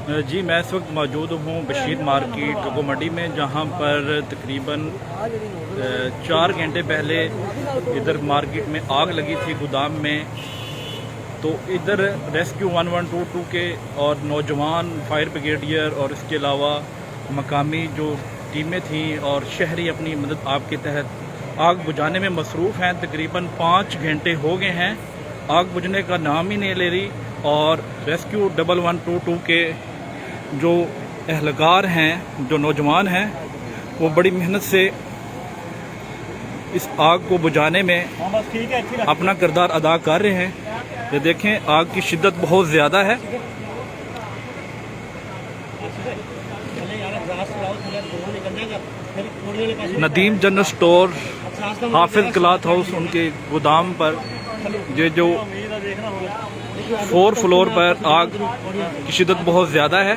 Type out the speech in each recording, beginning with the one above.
जी, मैं इस वक्त मौजूद हूँ बशीर मार्केट गगो मंडी में, जहाँ पर तकरीबन 4 घंटे पहले इधर मार्केट में आग लगी थी गोदाम में। तो इधर रेस्क्यू 1122 के और नौजवान फायर ब्रिगेडियर और इसके अलावा मकामी जो टीमें थीं और शहरी अपनी मदद आपके तहत आग बुझाने में मसरूफ़ हैं। तकरीबन 5 घंटे हो गए हैं, आग बुझने का नाम ही नहीं ले रही। और रेस्क्यू 1122 के जो एहलकार हैं, जो नौजवान हैं, वो बड़ी मेहनत से इस आग को बुझाने में अपना किरदार अदा कर रहे हैं। ये देखें, आग की शिद्दत बहुत ज़्यादा है। नदीम जनरल स्टोर, हाफिज क्लॉथ हाउस, उनके गोदाम पर ये जो 4 फ्लोर पर आग की शिद्दत बहुत ज़्यादा है।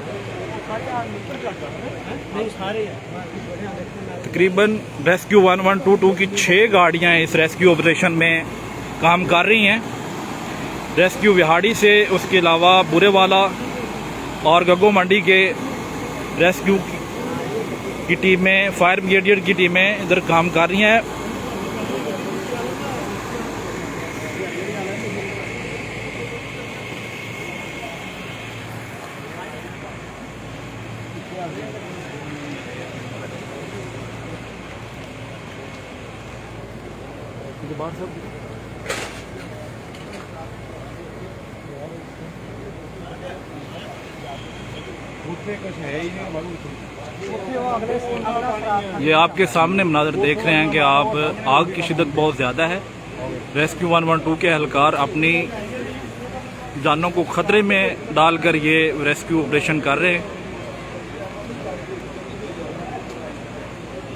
तकरीबन रेस्क्यू 1122 की 6 गाड़ियाँ इस रेस्क्यू ऑपरेशन में काम कर रही हैं। रेस्क्यू विहाड़ी से, उसके अलावा बुरेवाला और गगो मंडी के रेस्क्यू की टीमें, फायर ब्रिगेडियर की टीमें इधर काम कर रही हैं। ये आपके सामने मनाज़र देख रहे हैं कि आप, आग की शिद्दत बहुत ज़्यादा है। रेस्क्यू 112 के एहलकार अपनी जानों को ख़तरे में डालकर ये रेस्क्यू ऑपरेशन कर रहे हैं।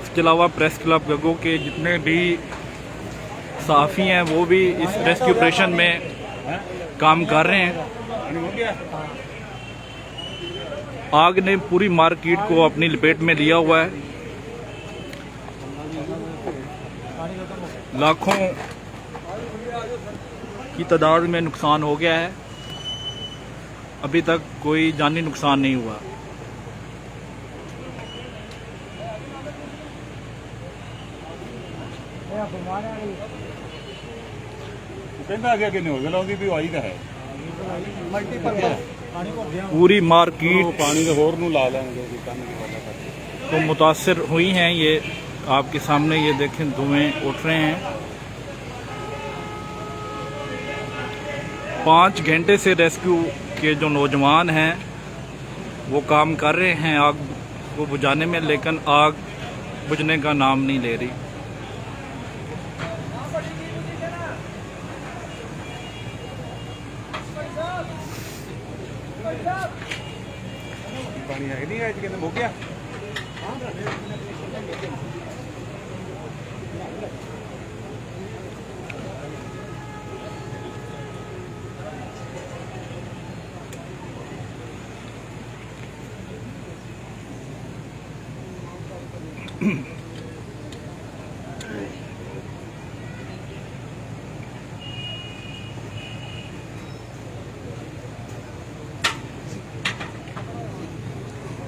इसके अलावा प्रेस क्लब गगो के जितने भी सहाफ़ी हैं वो भी इस रेस्क्यू ऑपरेशन में काम कर रहे हैं। आग ने पूरी मार्केट को अपनी लपेट में लिया हुआ है। लाखों की तादाद में नुकसान हो गया है, अभी तक कोई जानी नुकसान नहीं हुआ। पूरी मार्केट तो मुतासिर हुई हैं। ये आपके सामने ये देखें, धुएं उठ रहे हैं। 5 घंटे से रेस्क्यू के जो नौजवान हैं वो काम कर रहे हैं आग को बुझाने में, लेकिन आग बुझने का नाम नहीं ले रही। पानी है नहीं, आज के हो गया।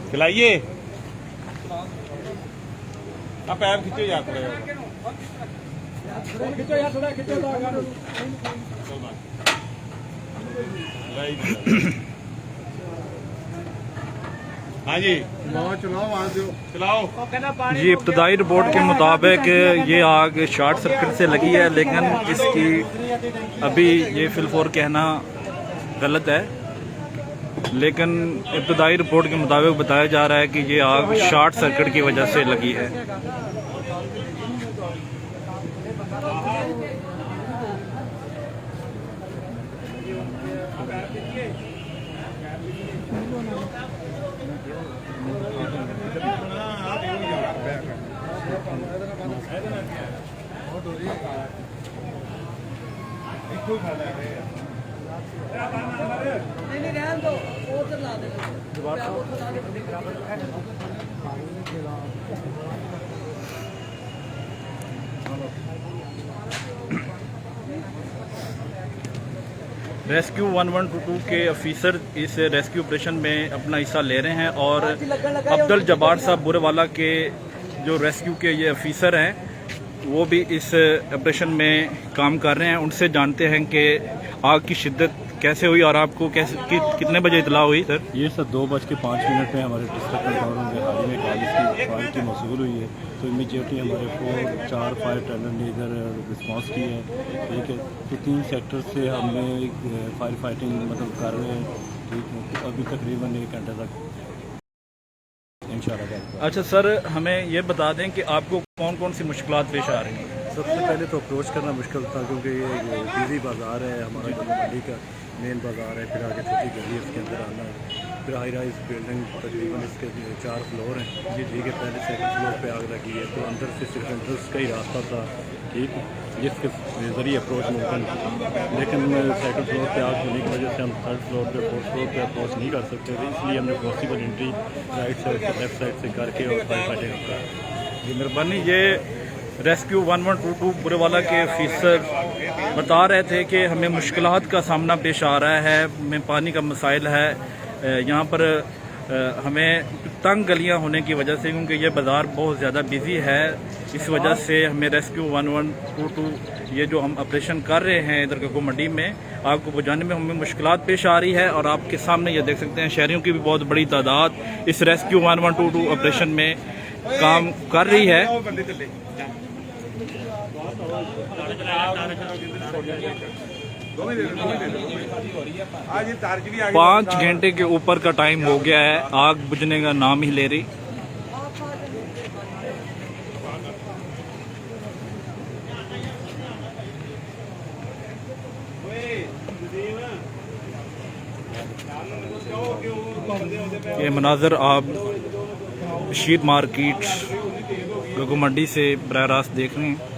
चलाइए, आप पैर खींचो यार, खींचो यार, थोड़ा खींचो। हाँ जी, चलाओ। जी, इब्तदाई रिपोर्ट के मुताबिक ये आग शॉर्ट सर्किट से लगी है, लेकिन इसकी अभी ये फिलफोर कहना गलत है। लेकिन इब्तदाई रिपोर्ट के मुताबिक बताया जा रहा है कि ये आग शॉर्ट सर्किट की वजह से लगी है। नहीं रहने दो, उधर ला दे। रेस्क्यू 1122 के ऑफिसर इस रेस्क्यू ऑपरेशन में अपना हिस्सा ले रहे हैं और अब्दुल जब्बार साहब बुरेवाला के जो रेस्क्यू के ये ऑफिसर हैं वो भी इस ऑपरेशन में काम कर रहे हैं। उनसे जानते हैं कि आग की शिद्दत कैसे हुई और आपको कितने बजे इतला हुई सर? ये सर 2:05 में हमारे डिस्ट्रिक्ट कंट्रोल रूम के हाल ही में कॉल की मौसूल हुई है, तो इमीडिएटली हमारे 4 फायर टेंडर ने इधर रिस्पांस की है। ठीक है, तो 3 सेक्टर से हमने फायर फाइटिंग मतलब कर रहे हैं। ठीक है, तो अभी तकरीबन 1 घंटे तक इंशाल्लाह। अच्छा सर, हमें ये बता दें कि आपको कौन कौन सी मुश्किलात पेश आ रही हैं? सबसे पहले तो अप्रोच करना मुश्किल था, क्योंकि ये बिजी बाज़ार है हमारा, गली मंडी का मेन बाज़ार है, फिर आगे छोटी गली है, उसके अंदर आना है। फिर हाई राइज बिल्डिंग तकरीबन इसके 4 फ्लोर हैं जी। ठीक है, पहले 2nd फ्लोर पे आग लगी है, तो अंदर से सिर्फ एंट्रेंस का ही रास्ता था, ठीक, जिसके ज़रिए अप्रोच मुमकिन था। लेकिन 2nd फ्लोर पे आग होने की वजह से हम 3rd फ्लोर पे 4th फ्लोर पे अप्रोच नहीं कर सकते थे, इसलिए हमने पॉसिबल एंट्री राइट साइड से लेफ्ट साइड से करके और फायर फाइटिंग कर। जी मेहरबानी। ये रेस्क्यू 1122 बुरेवाला के ऑफिसर बता रहे थे कि हमें मुश्किलात का सामना पेश आ रहा है, हमें पानी का मसाइल है यहाँ पर, हमें तंग गलियाँ होने की वजह से, क्योंकि ये बाज़ार बहुत ज़्यादा बिजी है, इस वजह से हमें रेस्क्यू 1122 ये जो हम ऑपरेशन कर रहे हैं इधर कको मंडी में आग को बुझाने में हमें मुश्किलात पेश आ रही है। और आपके सामने ये देख सकते हैं शहरियों की भी बहुत बड़ी तादाद इस रेस्क्यू 1122 ऑपरेशन में काम कर रही है। 5 घंटे के ऊपर का टाइम हो गया है, आग बुझने का नाम ही ले रही। ये मनाजर आप बशीर मार्केट गगो मंडी से बराह रास्त देख रहे हैं।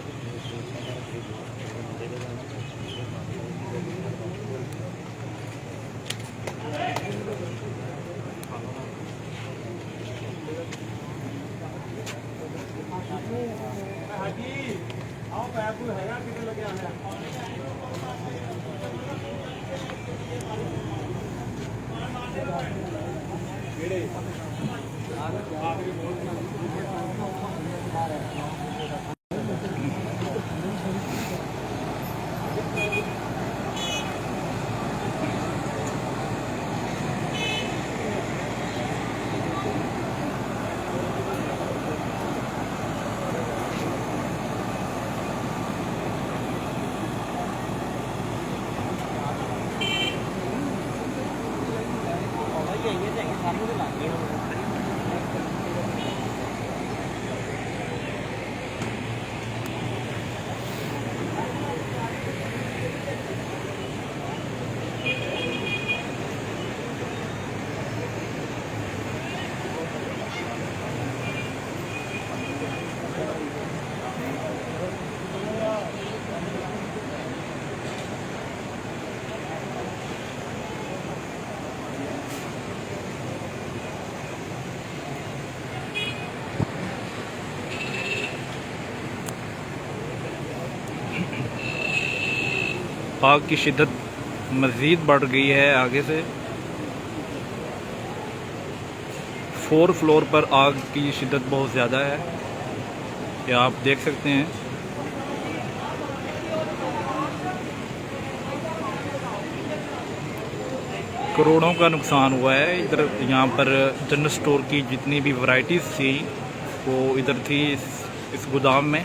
आग की शिद्दत मज़ीद बढ़ गई है आगे से। 4 फ्लोर पर आग की शिद्दत बहुत ज़्यादा है, ये आप देख सकते हैं। करोड़ों का नुकसान हुआ है इधर। यहाँ पर जनरल स्टोर की जितनी भी वैरायटीज़ थी वो इधर थी इस गोदाम में।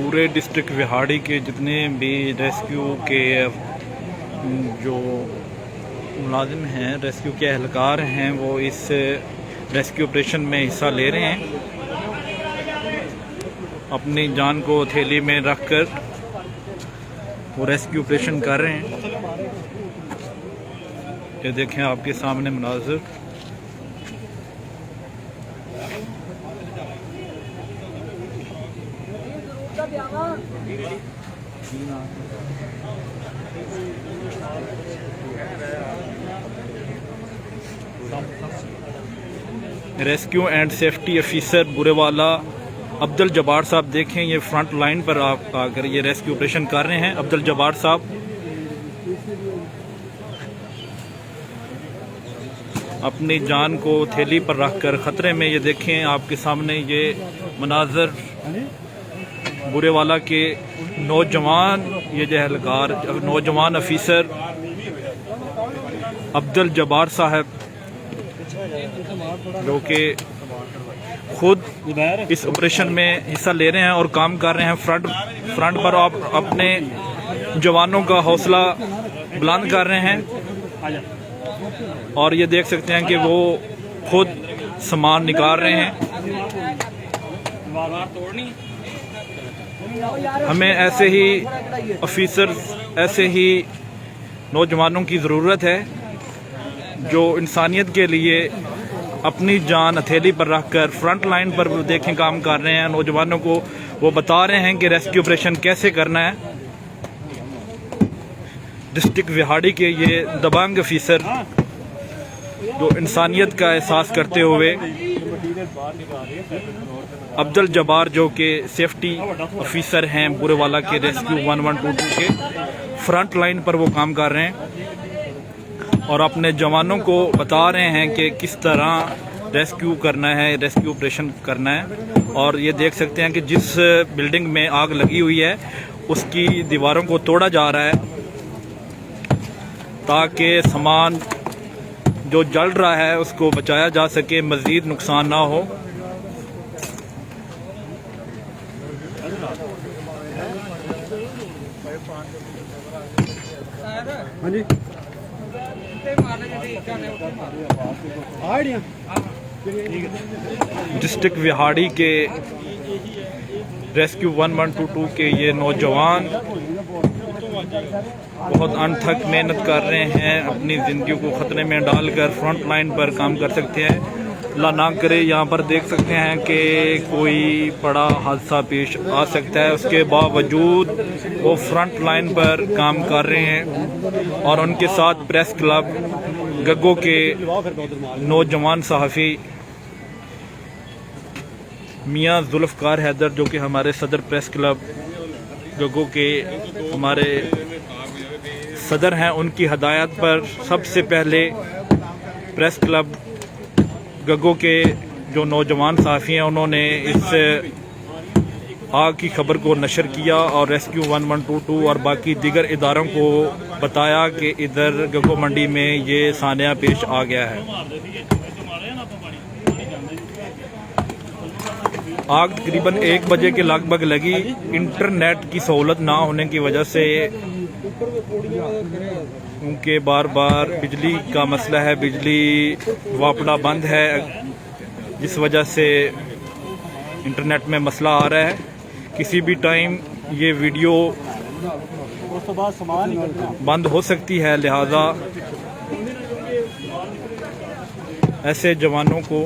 पूरे डिस्ट्रिक्ट विहाड़ी के जितने भी रेस्क्यू के जो मुलाजिम हैं, रेस्क्यू के एहलकार हैं, वो इस रेस्क्यू ऑपरेशन में हिस्सा ले रहे हैं। अपनी जान को हथेली में रखकर वो रेस्क्यू ऑपरेशन कर रहे हैं। ये देखें आपके सामने मुनाज़िर। Rescue and safety officer Burewala Abdul Jabbar साहब देखें, ये फ्रंट लाइन पर आकर ये रेस्क्यू ऑपरेशन कर रहे हैं। अब्दुल जब्बार साहब अपनी जान को थैली पर रखकर खतरे में, ये देखें आपके सामने ये मनाजर बुरेवाला के नौजवान, ये जो एहलकार, नौजवान ऑफिसर अब्दुल जब्बार साहब जो कि खुद इस ऑपरेशन में हिस्सा ले रहे हैं और काम कर रहे हैं। फ्रंट पर आप अपने जवानों का हौसला बुलंद कर रहे हैं और ये देख सकते हैं कि वो खुद सामान निकाल रहे हैं। हमें ऐसे ही ऑफिसर्स, ऐसे ही नौजवानों की ज़रूरत है जो इंसानियत के लिए अपनी जान हथेली पर रखकर फ्रंट लाइन पर देखें काम कर रहे हैं। नौजवानों को वो बता रहे हैं कि रेस्क्यू ऑपरेशन कैसे करना है। डिस्ट्रिक्ट विहाड़ी के ये दबंग ऑफिसर जो इंसानियत का एहसास करते हुए, अब्दुल जब्बार जो कि सेफ्टी ऑफिसर हैं बुरेवाला के रेस्क्यू 1122 के, फ्रंट लाइन पर वो काम कर रहे हैं और अपने जवानों को बता रहे हैं कि किस तरह रेस्क्यू करना है, रेस्क्यू ऑपरेशन करना है। और ये देख सकते हैं कि जिस बिल्डिंग में आग लगी हुई है उसकी दीवारों को तोड़ा जा रहा है ताकि सामान जो जल रहा है उसको बचाया जा सके, मज़ीद नुकसान ना हो। हाँ जी, डिस्ट्रिक्ट विहाड़ी के रेस्क्यू 1122 के ये नौजवान बहुत अनथक मेहनत कर रहे हैं, अपनी ज़िंदगी को ख़तरे में डालकर फ्रंट लाइन पर काम कर सकते हैं। अल्लाह ना करे यहाँ पर देख सकते हैं कि कोई बड़ा हादसा पेश आ सकता है, उसके बावजूद वो फ्रंट लाइन पर काम कर रहे हैं। और उनके साथ प्रेस क्लब गग्गो के नौजवान सहाफ़ी मियाँ जुल्फ़कार हैदर जो कि हमारे सदर प्रेस क्लब गग्गो के हमारे सदर हैं, उनकी हदायत पर सबसे पहले प्रेस क्लब गग्गो के जो नौजवान सहाफ़ी हैं उन्होंने इस आग की खबर को नशर किया और रेस्क्यू 1122 और बाकी दीगर इदारों को बताया कि इधर गग्गो मंडी में ये सानिया पेश आ गया है। आग तकरीबन 1 बजे के लगभग लगी। इंटरनेट की सहूलत ना होने की वजह से, उनके बार बार बिजली का मसला है, बिजली वापड़ा बंद है, जिस वजह से इंटरनेट में मसला आ रहा है। किसी भी टाइम ये वीडियो बंद हो सकती है, लिहाजा ऐसे जवानों को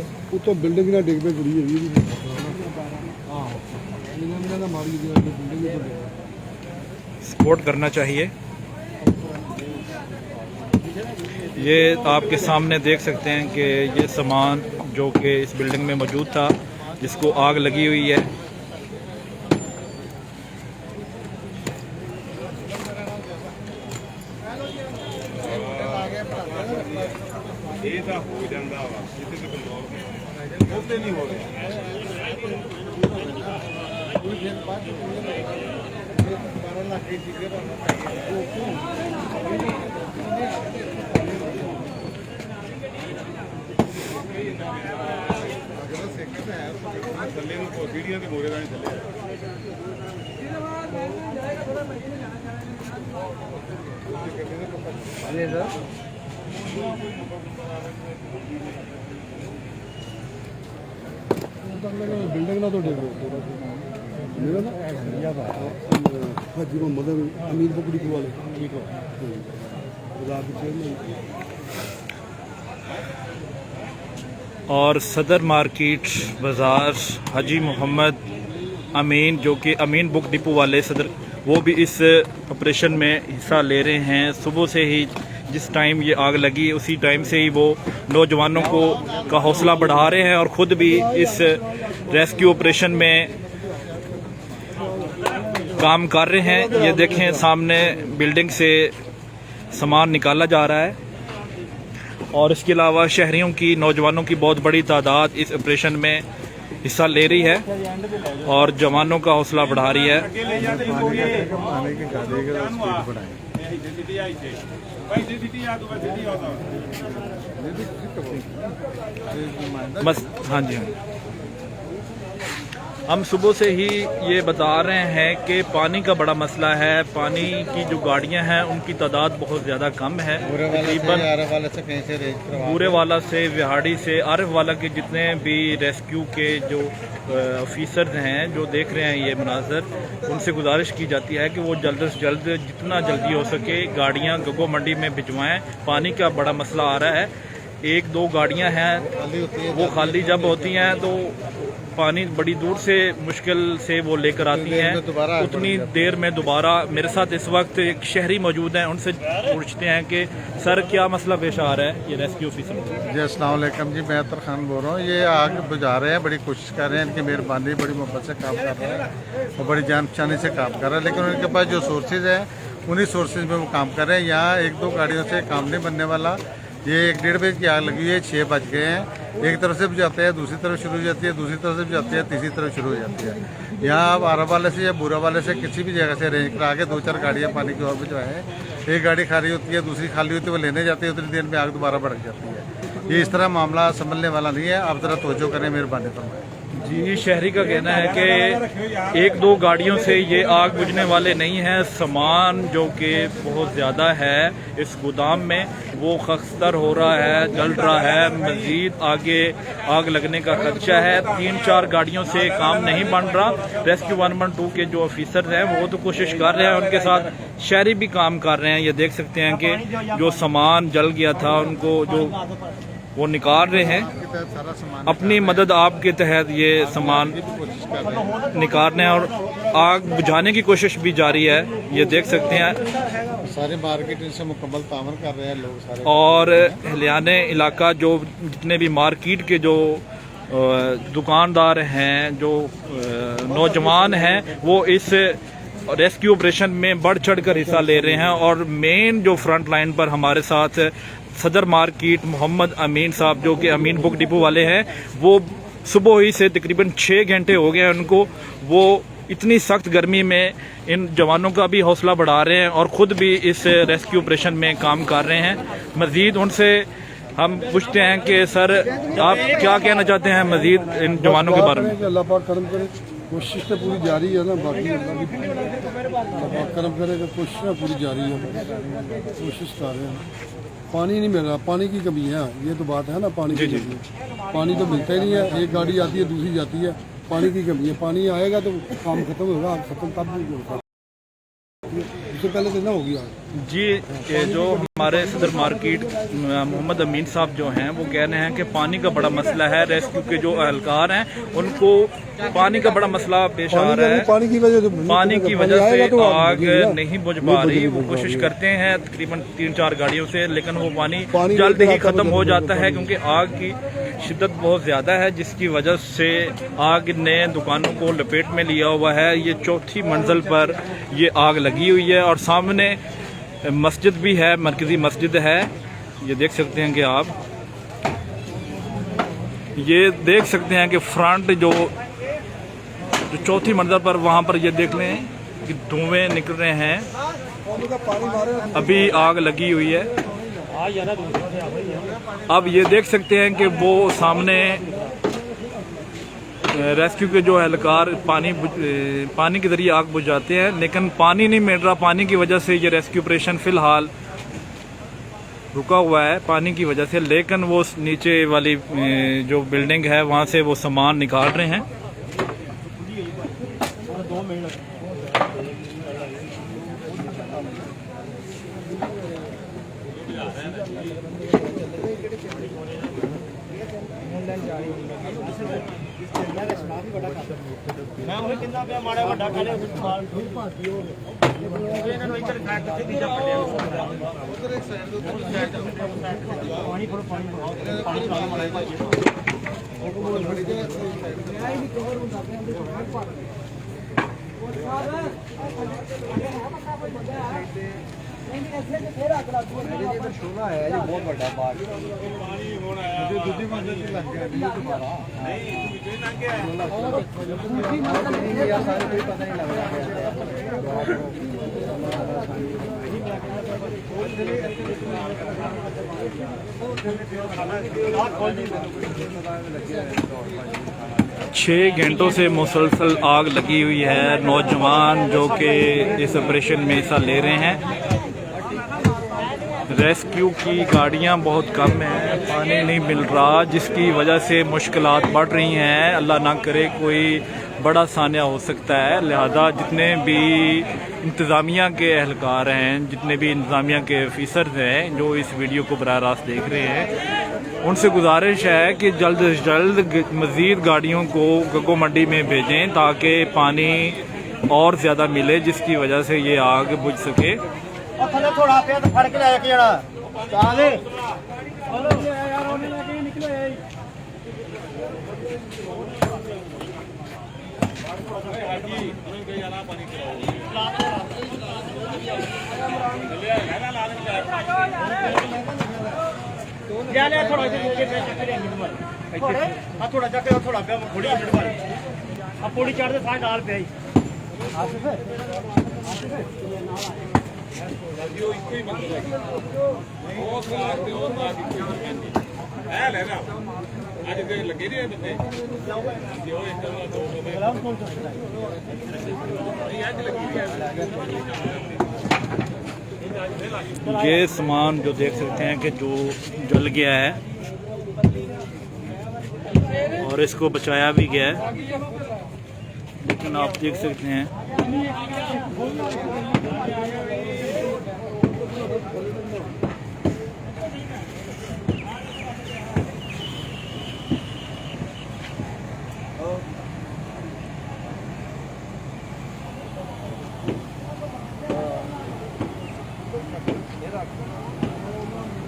सपोर्ट करना चाहिए। ये आपके सामने देख सकते हैं कि ये सामान जो कि इस बिल्डिंग में मौजूद था, जिसको आग लगी हुई है, ਥੱਲੇ ਨੂੰ ਸੀੜੀਆਂ ਤੇ ਮੋਰੇ ਦਾ ਨਹੀਂ ਥੱਲੇ बिल्डिंग ना तो डेढ़ मेरा ना हाजी मोहम्मद अमीर पकड़ी वाले ठीक हो और सदर मार्केट बाज़ार हाजी मोहम्मद अमीन, जो कि अमीन बुक डिपो वाले सदर, वो भी इस ऑपरेशन में हिस्सा ले रहे हैं। सुबह से ही जिस टाइम ये आग लगी उसी टाइम से ही वो नौजवानों को का हौसला बढ़ा रहे हैं और ख़ुद भी इस रेस्क्यू ऑपरेशन में काम कर रहे हैं। ये देखें सामने बिल्डिंग से सामान निकाला जा रहा है और इसके अलावा शहरियों की, नौजवानों की बहुत बड़ी तादाद इस ऑपरेशन में हिस्सा ले रही है और जवानों का हौसला बढ़ा रही है। बस हाँ जी, हाँ, हम सुबह से ही ये बता रहे हैं कि पानी का बड़ा मसला है। पानी की जो गाड़ियां हैं उनकी तादाद बहुत ज़्यादा कम है। तकरीबन बूरे वाला से, विहाड़ी से, आरिफ वाला के जितने भी रेस्क्यू के जो ऑफिसर्स हैं जो देख रहे हैं ये मनाजर, उनसे गुजारिश की जाती है कि वो जल्द से जल्द जितना जल्दी हो सके गाड़ियाँ गगो मंडी में भिजवाएँ। पानी का बड़ा मसला आ रहा है। एक दो गाड़ियाँ हैं वो खाली जब होती हैं तो पानी बड़ी दूर से मुश्किल से वो लेकर आती हैं, उतनी देर में दोबारा। मेरे साथ इस वक्त एक शहरी मौजूद हैं, उनसे पूछते हैं कि सर क्या मसला पेश आ रहा है ये रेस्क्यू ऑफिसर। जी अस्सलाम वालेकुम जी, मैं अतर खान बोल रहा हूँ। ये आग बुझा रहे हैं, बड़ी कोशिश कर रहे हैं, इनकी मेहरबानी, बड़ी मोहब्बत से काम कर रहे हैं और बड़ी जान पहचानी से काम कर रहे हैं। लेकिन उनके पास जो सोर्सेज हैं उन्हीं सोर्सेज में वो काम कर रहे हैं। यहाँ एक दो गाड़ियों से काम नहीं बनने वाला। ये 1-1:30 बजे की आग लगी हुई है, 6 बज गए हैं। एक तरफ से बुझाते हैं, दूसरी तरफ शुरू हो जाती है, दूसरी तरफ से बुझाते हैं, तीसरी तरफ शुरू हो जाती है। यहाँ आप आरा वाले से या बुरा वाले से किसी भी जगह से अरेंज करा के 2-4 गाड़ियाँ पानी की और भिजवाएं। एक गाड़ी खाली होती है, दूसरी खाली होती है, वो लेने जाती है, उतनी देर में आग दोबारा भड़क जाती है। ये इस तरह मामला संभलने वाला नहीं है। आप ज़रा तवज्जो करें, मेहरबानी फरमाएं। जी, शहरी का कहना है कि एक दो गाड़ियों से ये आग बुझने वाले नहीं है। सामान जो कि बहुत ज़्यादा है इस गोदाम में वो खस्तर हो रहा है, जल रहा है, मज़ीद आगे आग लगने का खदशा है। 3-4 गाड़ियों से काम नहीं बन रहा। रेस्क्यू 112 के जो ऑफिसर हैं वो तो कोशिश कर रहे हैं, उनके साथ शहरी भी काम कर रहे हैं। ये देख सकते हैं कि जो सामान जल गया था उनको जो वो निकाल रहे हैं। अपनी मदद आपके तहत ये सामान निकाल रहे हैं और आग बुझाने की कोशिश भी जारी है। ये देख सकते हैं सारे मार्केट इनसे मुकम्मल तामन कर रहे हैं लोग सारे। और हलियाने इलाका जो जितने भी मार्केट के जो दुकानदार हैं, जो नौजवान हैं, वो इस रेस्क्यू ऑपरेशन में बढ़ चढ़ कर हिस्सा ले रहे हैं। और मेन जो फ्रंट लाइन पर हमारे साथ सदर मार्केट मोहम्मद अमीन साहब, जो कि अमीन बुक डिपो वाले हैं, वो सुबह ही से तकरीबन 6 घंटे हो गए हैं उनको। वो इतनी सख्त गर्मी में इन जवानों का भी हौसला बढ़ा रहे हैं और ख़ुद भी इस रेस्क्यू ऑपरेशन में काम कर रहे हैं। मज़ीद उनसे हम पूछते हैं कि सर आप क्या कहना चाहते हैं मज़ीद इन जवानों के बारे में। अल्लाह पाक करम करे, कोशिश तो पूरी जारी है ना, बाकी अल्लाह पाक करम करेगा, कोशिश ना पूरी जारी है, कोशिश कर रहे हैं। पानी नहीं मिल रहा, पानी की कमी है, ये तो बात है ना। पानी की कमी है, पानी तो मिलता ही नहीं है। एक गाड़ी आती है, दूसरी जाती है, पानी की कमी है। पानी आएगा तो काम खत्म होगा, खत्म तब नहीं होगा, उससे पहले तो ना होगी आग। जी, ये जो हमारे सदर मार्केट मोहम्मद अमीन साहब जो हैं वो कह रहे हैं कि पानी का बड़ा मसला है। रेस्क्यू के जो एहलकार हैं उनको पानी का बड़ा मसला पेश आ रहा है। पानी की वजह से आग नहीं बुझ पा रही। वो कोशिश करते हैं तकरीबन 3-4 गाड़ियों से, लेकिन वो पानी जल्द ही खत्म हो जाता है क्योंकि आग की शिद्दत बहुत ज़्यादा है, जिसकी वजह से आग ने दुकानों को लपेट में लिया हुआ है। ये 4थी मंजिल पर ये आग लगी हुई है और सामने मस्जिद भी है, मरकजी मस्जिद है। ये देख सकते हैं कि आप ये देख सकते हैं कि फ्रंट जो 4थी मंजिल पर वहाँ पर ये देख लें कि धुएं निकल रहे हैं। अभी आग लगी हुई है। अब ये देख सकते हैं कि वो सामने रेस्क्यू के जो एहलकार पानी के जरिए आग बुझाते हैं, लेकिन पानी नहीं मिल रहा। पानी की वजह से ये रेस्क्यू ऑपरेशन फ़िलहाल रुका हुआ है पानी की वजह से। लेकिन वो नीचे वाली जो बिल्डिंग है वहाँ से वो सामान निकाल रहे हैं। ਮੈਂ ਉਹ ਕਿੰਨਾ ਪਿਆ ਮਾੜਾ ਵੱਡਾ ਕਾਲੇ ਸਵਾਲ ਇਹਨਾਂ ਨੂੰ ਇੱਧਰ ਖਾ ਕੇ ਕਿੱਥੇ ਪੜਿਆ ਉਧਰ ਇੱਕ ਸਾਈਡ ਤੋਂ ਪਾਣੀ ਫੜੋ ਪਾਣੀ ਚਲਾ ਮਾੜਾ ਭਾਜੀ ਉਹ ਕੋਲ ਫੜੀ ਦੇ ਆਈ ਨਹੀਂ ਕਵਰ ਹੁੰਦਾ ਪਿਆ ਅੰਦਰ ਪਾ ਉਹ ਸਾਹਿਬ नहीं ऐसे तो फिर अगला ये तो सोना है ये बहुत बड़ा बाग पानी होना है मुझे दूसरी मंजिल से लग गया ये दोबारा नहीं मुझे लग गया दूसरी मंजिल नहीं यार सारे कोई पता नहीं लग रहा। 6 घंटों से मुसलसल आग लगी हुई है। नौजवान जो कि इस ऑपरेशन में हिस्सा ले रहे हैं। रेस्क्यू की गाड़ियां बहुत कम हैं, पानी नहीं मिल रहा, जिसकी वजह से मुश्किलात बढ़ रही हैं। अल्लाह ना करे कोई बड़ा सान्या हो सकता है। लिहाजा जितने भी इंतज़ामिया के एहलकार हैं, जितने भी इंतज़ामिया के ऑफिसर्स हैं जो इस वीडियो को बराह रास्त देख रहे हैं, उनसे गुजारिश है कि जल्द से जल्द मज़ीद गाड़ियों को गग्गो मंडी में भेजें ताकि पानी और ज़्यादा मिले, जिसकी वजह से ये आग बुझ सके। थले थोड़ा पे तो फड़ के ले के जड़ा चाले हेलो यार ओने लेके निकले हाजी उन्हें गई आना पानी ले ले थोड़ा थोड़ा जाके थोड़ा पे थोड़ी अब पूरी चढ़ दे साथ डाल पे ये सामान जो देख सकते हैं कि जो जल गया है और इसको बचाया भी गया है, लेकिन आप देख सकते हैं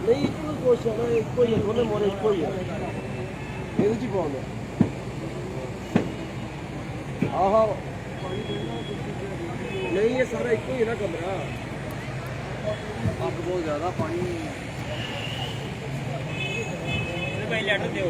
नहीं इसको कोशिश है इसको ये दोनों मोरे इसको ये जी बोल आहा नहीं ये सारा इसको ही ना कमरा आग बहुत ज्यादा पानी भाई लेटर दो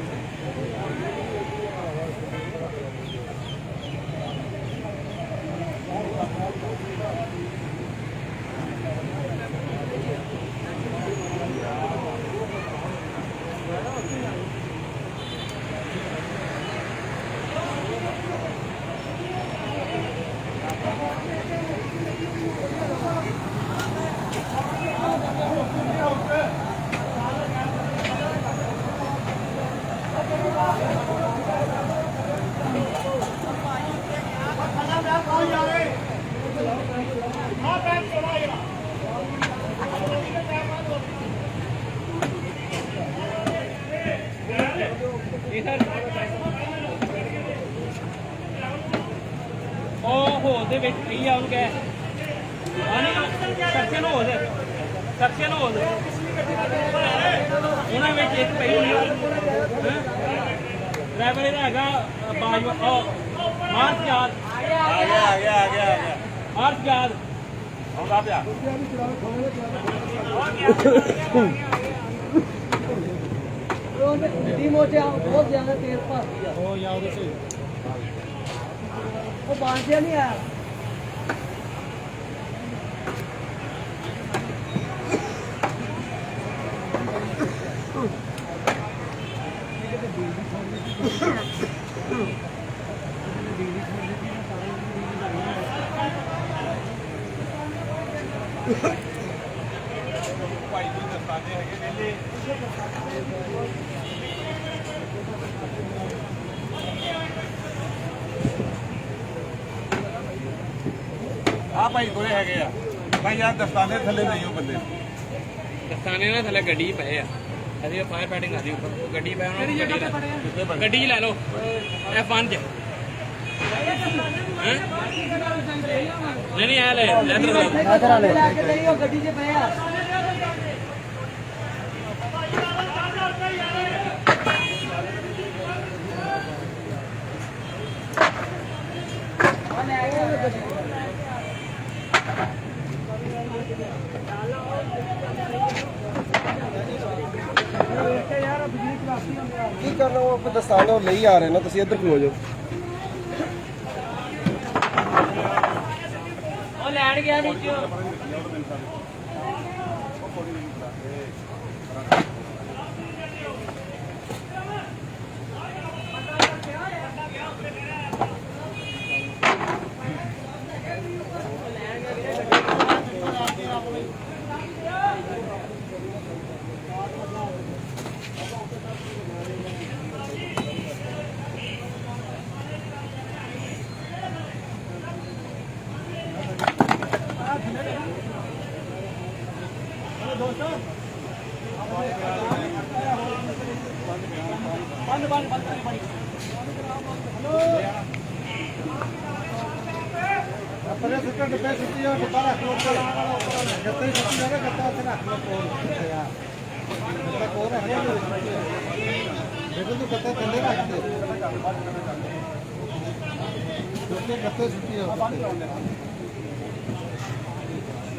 ਦੇ ਵਿੱਚ ਕੀ ਆ ਉਹਨੂੰ ਸਰਕਲ ਹੋ ਦੇ ਉਹਨਾਂ ਵਿੱਚ ਇੱਕ ਪਈ ਹੋਣੀ ਡਰਾਈਵਰ ਇਹਦਾ ਹੈਗਾ ਬਾਜਵਾ ਮਾਰਚ ਯਾਦ ਆ ਗਿਆ ਮਾਰਚ ਯਾਦ ਆਉਂਦਾ ਪਿਆ मोटे बहुत ज्यादा तेल भर दिया ਉਹ ਯਾਰ ਉਹਦੇ ਸੇ वो बांध नहीं आया ਆ ਭਾਈ ਕੋਲੇ ਹੈਗੇ ਆ ਭਾਈ ਯਾਰ ਦਸਤਾਨੇ ਥੱਲੇ ਨਹੀਂ ਉਹ ਬੰਦੇ ਦਸਤਾਨੇ ਨਾਲ ਥੱਲੇ ਗੱਡੀ 'ਚ ਪਏ ਆ ਅਸੀਂ ਫਾਇਰ ਫਾਈਟਿੰਗ ਕਰਦੀ ਉੱਪਰ ਗੱਡੀ ਪਏ ਉਹਨਾਂ ਨੂੰ ਗੱਡੀ 'ਚ ਲੈ ਲਓ F1 'ਚ ਹੈਂ? ਨਹੀਂ ਐ ਲੈ ਕੀ ਕਰਨਾ ਉਹ ਆਪਾਂ ਦਸਤਾਨੇ ਉਹ ਲਈ ਆ ਰਹੇ ਨਾ ਤੁਸੀਂ ਇੱਧਰ ਖਲੋ ਜਾਓ ਉਹ ਲੈਣ ਗਿਆ ਨੀਚੇ ਪਰੇ ਸੁੱਟਣ ਦੇ ਪੈ ਸੁੱਟੀ ਆ ਗੱਤਾ ਰੱਖ ਲੋ ਉੱਪਰ ਗੱਤੇ ਹੀ ਸੁੱਟੀ ਜਾਵੇ ਗੱਤਾ ਉੱਥੇ ਰੱਖ ਲੋ ਕੋਲ ਗੱਤਾ ਕੋਲ ਰੱਖ ਲੋ ਦੇਖੋ ਤੂੰ ਗੱਤੇ ਥੱਲੇ ਰੱਖ ਦੇ ਉੱਤੇ ਗੱਤੇ ਸੁੱਟੀ ਆ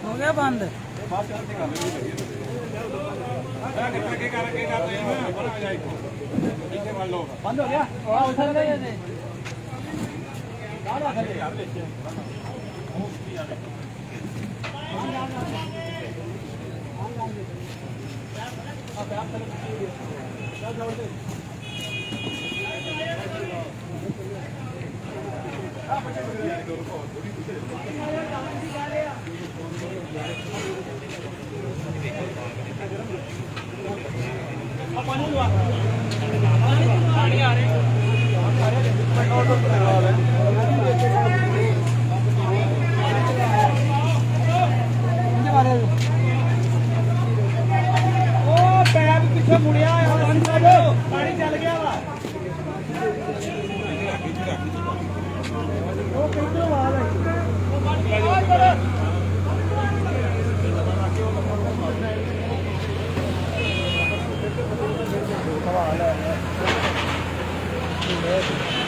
ਹੋ ਗਿਆ ਬੰਦ ਬੰਦ ਹੋ ਗਿਆ ਆ ਉਠਾ ਦੇ ਇਹਨੇ ਆ ਥੱਲੇ पानी आ रहे पैर पीछे मुड़िया पानी चल गया वा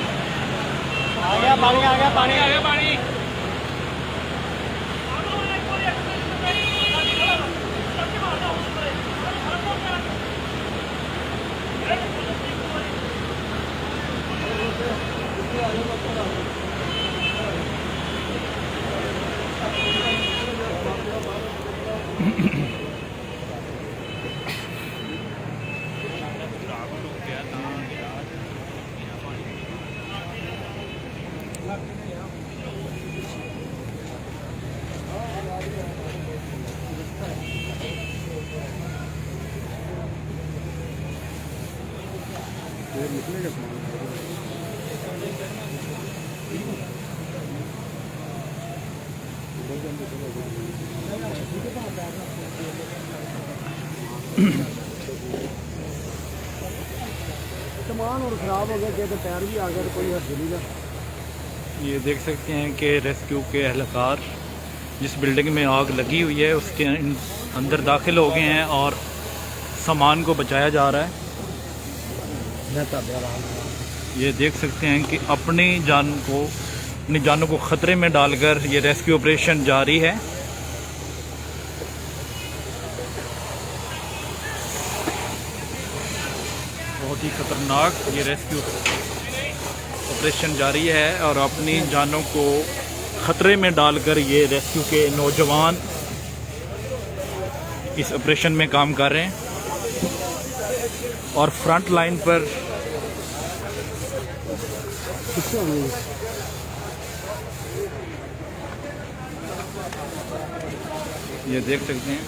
आ गया पानी आ गया पानी आ गया पानी निकलेगा सामान सामान और खराब हो गया कि टायर भी आ गया तो कोई हर्ज नहीं था। ये देख सकते हैं कि रेस्क्यू के एहलकार जिस बिल्डिंग में आग लगी हुई है उसके अंदर दाखिल हो गए हैं और सामान को बचाया जा रहा है। ये देख सकते हैं कि अपनी जानों को ख़तरे में डालकर ये रेस्क्यू ऑपरेशन जारी है। बहुत ही ख़तरनाक ये रेस्क्यू ऑपरेशन जारी है और अपनी जानों को ख़तरे में डालकर ये रेस्क्यू के नौजवान इस ऑपरेशन में काम कर रहे हैं और फ्रंट लाइन पर ये देख सकते हैं।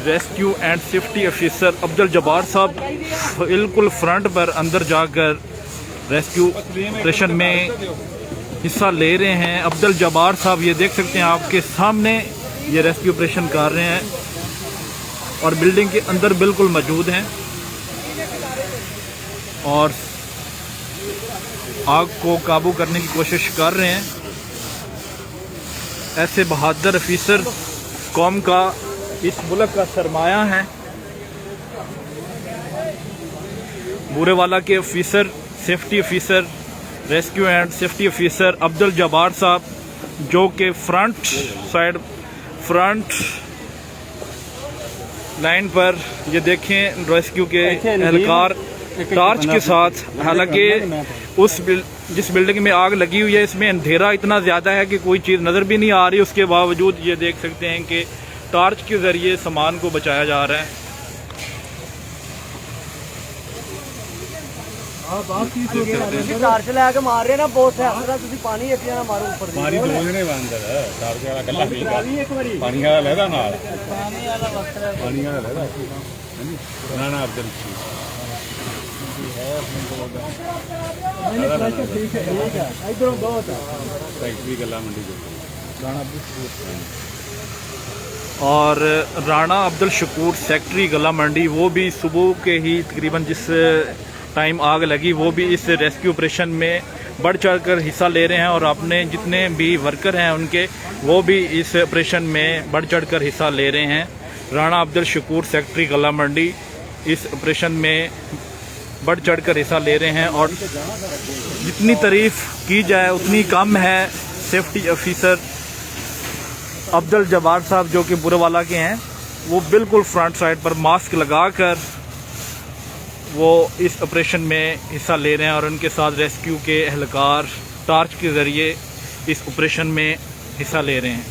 Rescue and safety officer Abdul Jabbar साहब बिल्कुल फ्रंट पर अंदर जाकर रेस्क्यू ऑपरेशन में हिस्सा ले रहे हैं। अब्दुल जब्बार साहब ये देख सकते हैं आपके सामने, ये रेस्क्यू ऑपरेशन कर रहे हैं और बिल्डिंग के अंदर बिल्कुल मौजूद हैं और आग को काबू करने की कोशिश कर रहे हैं। ऐसे बहादुर ऑफिसर कौम का, इस मुल्क का सरमाया है। बूरेवाला के officer, safety officer, rescue and safety officer Abdul Jabbar साहब, जो कि फ्रंट लाइन पर ये देखें रेस्क्यू के एहलकार टार्च के साथ। हालांकि जिस बिल्डिंग में आग लगी हुई है इसमें अंधेरा इतना ज़्यादा है कि कोई चीज़ नज़र भी नहीं आ रही, उसके बावजूद ये देख सकते हैं कि टार्च के ज़रिए सामान को बचाया जा रहा है। टार्च लैके मार रहे ना बहुत है, पानी एक जना मारो ऊपर पानी दो जने अंदर है, टार्च वाला गला भी पानी वाला लहदा नाल, पानी वाला लहदा ना ना अब्दुल फैक्ट्री गला मंडी और राणा अब्दुल शकूर सेक्रेटरी गला मंडी, वो भी सुबह के ही तकरीबन जिस टाइम आग लगी वो भी इस रेस्क्यू ऑपरेशन में बढ़ चढ़कर हिस्सा ले रहे हैं और अपने जितने भी वर्कर हैं उनके, वो भी इस ऑपरेशन में बढ़ चढ़कर हिस्सा ले रहे हैं। राणा अब्दुल शकूर सेक्रेटरी गला मंडी इस ऑपरेशन में बढ़ चढ़कर हिस्सा ले रहे हैं और जितनी तारीफ की जाए उतनी कम है। सेफ्टी ऑफिसर अब्दुल जब्बार साहब जो कि बूरेवाला के हैं, वो बिल्कुल फ्रंट साइड पर मास्क लगाकर वो इस ऑपरेशन में हिस्सा ले रहे हैं और उनके साथ रेस्क्यू के एहलकार टार्च के ज़रिए इस ऑपरेशन में हिस्सा ले रहे हैं।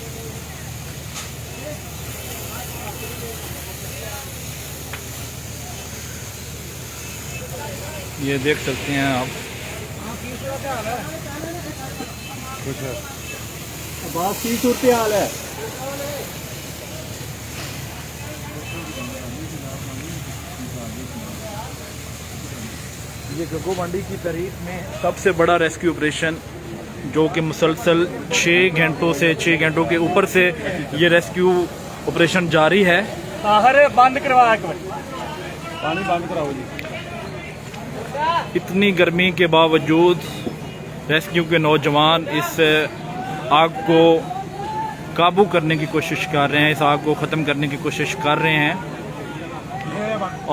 ये देख सकते हैं आप। बात की सूरत हाल है। ये गग्गो मंडी की तारीख में सबसे बड़ा रेस्क्यू ऑपरेशन, जो कि मुसलसल 6 घंटों से 6 घंटों के ऊपर से ये रेस्क्यू ऑपरेशन जारी है। अरे बंद करवा, एक मिनट पानी बंद कराओ जी। इतनी गर्मी के बावजूद रेस्क्यू के नौजवान इस आग को काबू करने की कोशिश कर रहे हैं, इस आग को ख़त्म करने की कोशिश कर रहे हैं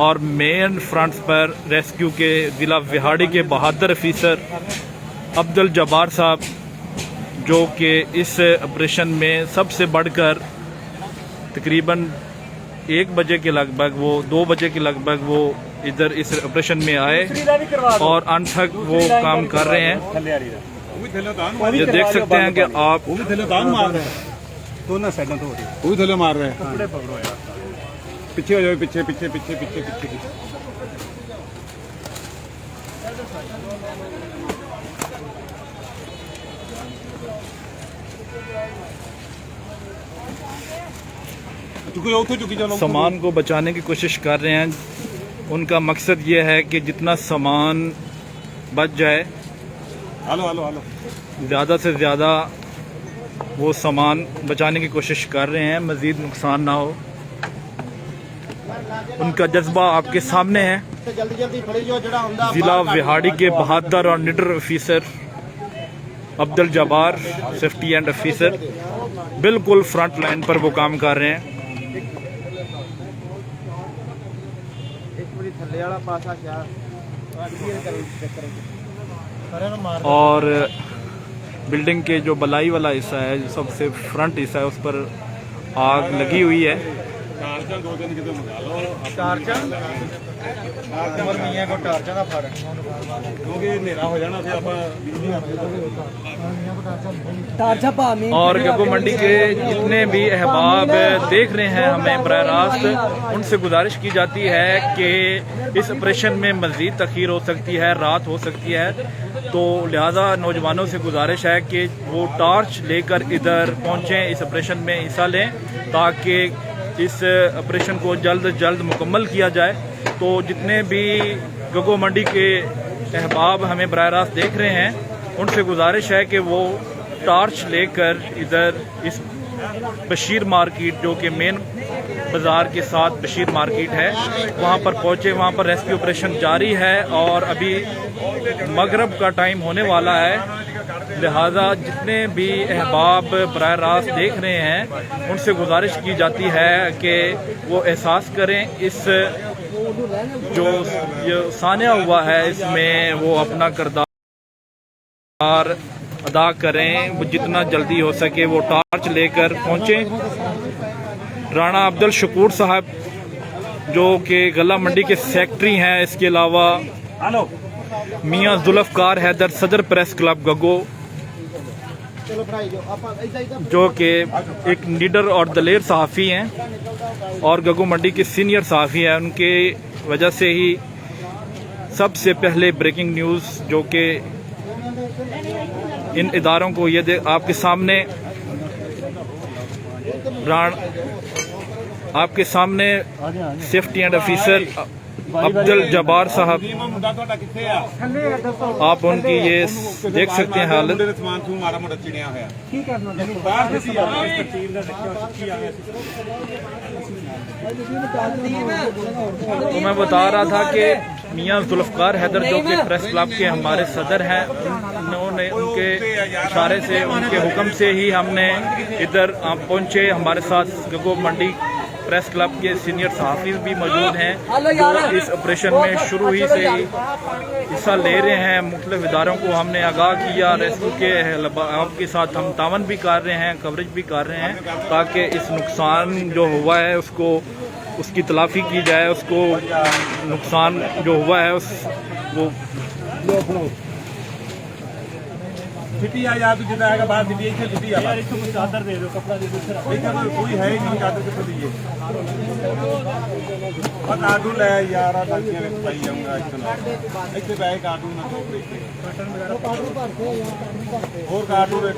और मेन फ्रंट पर रेस्क्यू के ज़िला विहाड़ी के बहादुर ऑफिसर अब्दुल जब्बार साहब, जो कि इस ऑपरेशन में सबसे बढ़कर तकरीबन 1 बजे के लगभग, वो 2 बजे के लगभग वो इधर इस ऑपरेशन में आए और अंत तक वो काम कर रहे हैं। ये देख सकते हैं कि आप दोनों साइडों तो वो भी थले मार रहे हैं। पीछे हो जाओ, पीछे पीछे पीछे पीछे पीछे पीछे। सामान को बचाने की कोशिश कर रहे हैं। उनका मकसद ये है कि जितना सामान बच जाए, ज़्यादा से ज़्यादा वो सामान बचाने की कोशिश कर रहे हैं, मज़ीद नुकसान ना हो। उनका जज्बा आपके सामने है। ज़िला विहाड़ी के बहादुर और निडर officer Abdul Jabbar, safety and officer, बिल्कुल फ्रंट लाइन पर वो काम कर रहे हैं। और बिल्डिंग के जो बलाई वाला हिस्सा है, जो सबसे फ्रंट हिस्सा है, उस पर आग लगी हुई है। और गग्गो मंडी के जितने भी अहबाब देख रहे हैं हमें बराह रास्त, उनसे गुजारिश की जाती है कि इस ऑपरेशन में मज़ीद तखीर हो सकती है, रात हो सकती है, तो लिहाजा नौजवानों से गुजारिश है कि वो टॉर्च लेकर इधर पहुँचें, इस ऑपरेशन में हिस्सा लें ताकि इस ऑपरेशन को जल्द से जल्द मुकम्मल किया जाए। तो जितने भी गगो मंडी के अहबाब हमें बराह रास्त देख रहे हैं उनसे गुजारिश है कि वो टॉर्च लेकर इधर इस बशीर मार्केट जो कि मेन बाज़ार के साथ बशीर मार्केट है वहाँ पर पहुँचे। वहाँ पर रेस्क्यू ऑपरेशन जारी है और अभी मगरब का टाइम होने वाला है। लिहाजा जितने भी अहबाब बराह रास्त देख रहे हैं उनसे गुजारिश की जाती है कि वो एहसास करें इस जो ये सानिया हुआ है इसमें वो अपना किरदार अदा करें। वो जितना जल्दी हो सके वो टॉर्च लेकर पहुँचें। राणा अब्दुल शकूर साहब जो कि गला मंडी के सेक्रेटरी हैं, इसके अलावा मियां जुल्फकार हैदर सदर प्रेस क्लब गगो जो कि एक लीडर और दलेर सहाफ़ी हैं और गगो मंडी के सीनियर सहाफ़ी हैं, उनके वजह से ही सबसे पहले ब्रेकिंग न्यूज़ जो कि इन इदारों को ये आपके सामने safety and officer Abdul Jabbar साहब, आप उनकी ये देख सकते हैं हालत। तो मैं बता रहा था कि मियां जुल्फकार हैदर जो कि प्रेस क्लब के हमारे सदर हैं, उन्होंने उनके इशारे से उनके हुक्म से ही हमने इधर पहुंचे। हमारे साथ गगो मंडी प्रेस क्लब के सीनियर सहाफ़ी भी मौजूद हैं जो इस ऑपरेशन में शुरू ही से ही हिस्सा ले रहे हैं। मुख्तलिफ इदारों को हमने आगाह किया, रेस्क्यू के आपके साथ हम तावन भी कर रहे हैं, कवरेज भी कर रहे हैं ताकि इस नुकसान जो हुआ है उसकी तलाफ़ी की जाए। उसको नुकसान जो हुआ है वो छुट्टी आ जा, तू जितना आएगा बाहर छुट्टी इसे छुट्टी आ यार, इसको चादर दे दो, कपड़ा दे दो, कोई है ही नहीं चादर कितने दीजिए। और कार्टून ले यार, बाकियां में पाई जाऊंगा इतने बैग कार्टून ना और कार्टून एक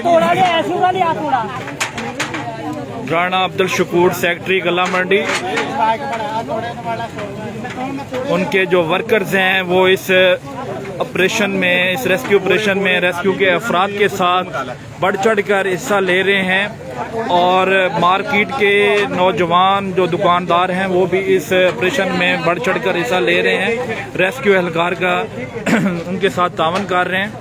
थोड़ा ले ऐसे वाला लिया थोड़ा। राणा अब्दुल शकूर सेक्रेटरी गला मंडी, उनके जो वर्कर्स हैं वो इस ऑपरेशन में, इस रेस्क्यू ऑपरेशन में रेस्क्यू के अफराद के साथ बढ़ चढ़ कर हिस्सा ले रहे हैं और मार्केट के नौजवान जो दुकानदार हैं वो भी इस ऑपरेशन में बढ़ चढ़ कर हिस्सा ले रहे हैं। रेस्क्यू एहलकार का उनके साथ तावन कर रहे हैं।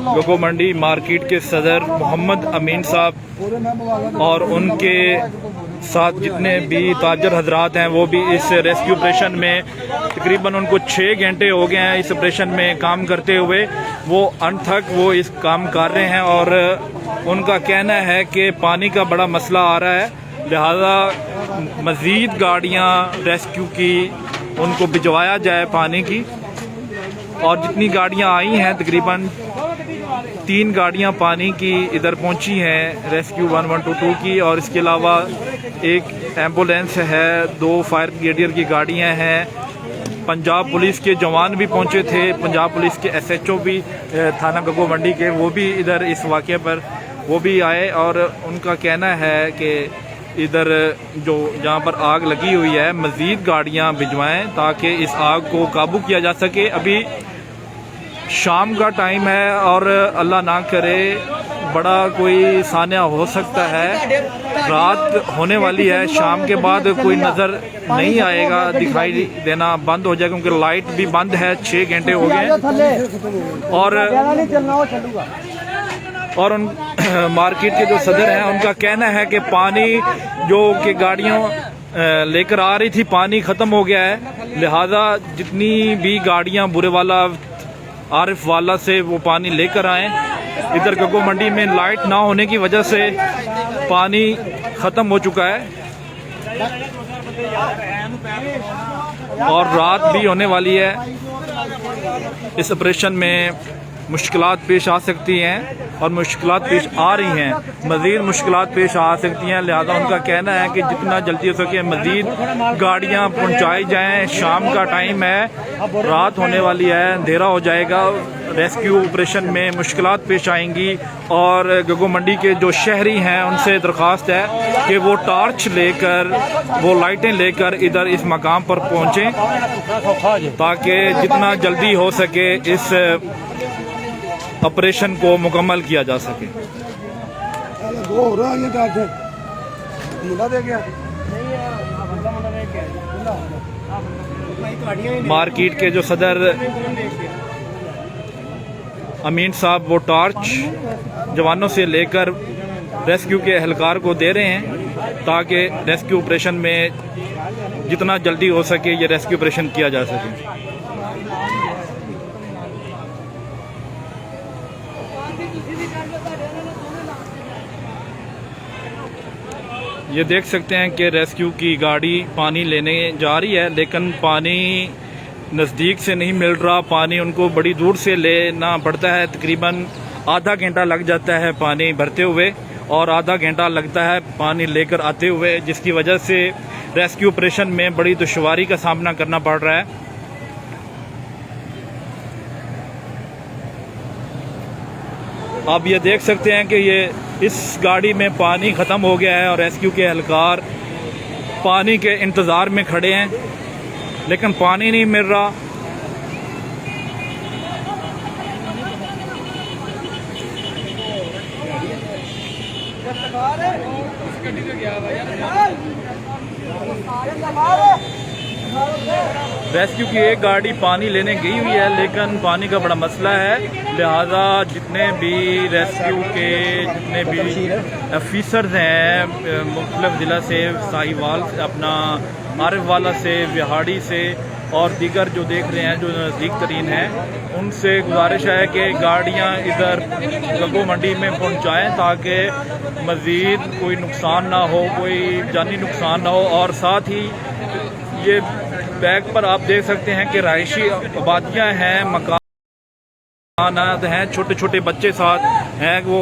गगो मंडी मार्केट के सदर मोहम्मद अमीन साहब और उनके साथ जितने भी ताजर हजरात हैं वो भी इस रेस्क्यू ऑपरेशन में तकरीबन उनको 6 घंटे हो गए हैं इस ऑपरेशन में काम करते हुए। वो अंत तक वो इस काम कर रहे हैं और उनका कहना है कि पानी का बड़ा मसला आ रहा है, लिहाजा मज़ीद गाड़ियाँ रेस्क्यू की उनको भिजवाया जाए पानी की। और जितनी गाड़ियाँ आई हैं तकरीबन 3 गाड़ियाँ पानी की इधर पहुँची हैं रेस्क्यू 1122 की, और इसके अलावा एक एम्बुलेंस है, 2 फायर ब्रिगेडियर की गाड़ियाँ हैं। पंजाब पुलिस के जवान भी पहुँचे थे, पंजाब पुलिस के SHO भी थाना गगो मंडी के वो भी इधर इस वाक़े पर वो भी आए और उनका कहना है कि इधर जो जहाँ पर आग लगी हुई है मज़ीद गाड़ियाँ भिजवाएं ताकि इस आग को काबू किया जा सके। अभी शाम का टाइम है और अल्लाह ना करे बड़ा कोई सानिया हो सकता है, रात होने वाली है, शाम के बाद कोई नज़र नहीं आएगा, दिखाई देना बंद हो जाएगा क्योंकि लाइट भी बंद है, 6 घंटे हो गए। और उन मार्केट के जो सदर हैं उनका कहना है कि पानी जो कि गाड़ियों लेकर आ रही थी पानी ख़त्म हो गया है, लिहाजा जितनी भी गाड़ियां बुरे वाला आरिफ वाला से वो पानी लेकर आएँ। इधर गगो मंडी में लाइट ना होने की वजह से पानी ख़त्म हो चुका है। और रात भी होने वाली है। इस ऑपरेशन में मुश्किलात पेश आ सकती हैं और मुश्किलात पेश आ रही हैं, मज़ीद मुश्किलात पेश आ सकती हैं। लिहाजा उनका कहना है कि जितना जल्दी हो सके मज़ीद गाड़ियां पहुंचाई जाएं। शाम का टाइम है, रात होने वाली है, अंधेरा हो जाएगा, रेस्क्यू ऑपरेशन में मुश्किलात पेश आएंगी। और गगो मंडी के जो शहरी हैं उनसे दरख्वास्त है कि वो टार्च लेकर, वो लाइटें लेकर इधर इस मकाम पर पहुँचें ताकि जितना जल्दी हो सके इस ऑपरेशन को मुकम्मल किया जा सके। मार्केट के जो सदर अमीन साहब वो टॉर्च जवानों से लेकर रेस्क्यू के एहलकार को दे रहे हैं ताकि रेस्क्यू ऑपरेशन में जितना जल्दी हो सके ये रेस्क्यू ऑपरेशन किया जा सके। ये देख सकते हैं कि रेस्क्यू की गाड़ी पानी लेने जा रही है, लेकिन पानी नज़दीक से नहीं मिल रहा। पानी उनको बड़ी दूर से लेना पड़ता है, तकरीबन आधा घंटा लग जाता है पानी भरते हुए और आधा घंटा लगता है पानी लेकर आते हुए, जिसकी वजह से रेस्क्यू ऑपरेशन में बड़ी दुश्वारी का सामना करना पड़ रहा है। आप ये देख सकते हैं कि ये इस गाड़ी में पानी ख़त्म हो गया है और रेस्क्यू के एहलकार पानी के इंतज़ार में खड़े हैं, लेकिन पानी नहीं मिल रहा। रेस्क्यू की एक गाड़ी पानी लेने गई हुई है, लेकिन पानी का बड़ा मसला है। लिहाजा जितने भी रेस्क्यू के जितने भी ऑफिसर्स हैं मुख्तलिफ ज़िला से, साहिवाल से, अपना आरिफ वाला से, विहाड़ी से और दीगर जो देख रहे हैं जो नज़दीक तरीन हैं, उनसे गुजारिश है कि गाड़ियां इधर गगो मंडी में पहुंचाएं ताकि मज़ीद कोई नुकसान ना हो, कोई जानी नुकसान ना हो। और साथ ही ये बैग पर आप देख सकते हैं कि रहायशी आबादियाँ हैं, मकानात हैं, छोटे छोटे बच्चे साथ हैं वो,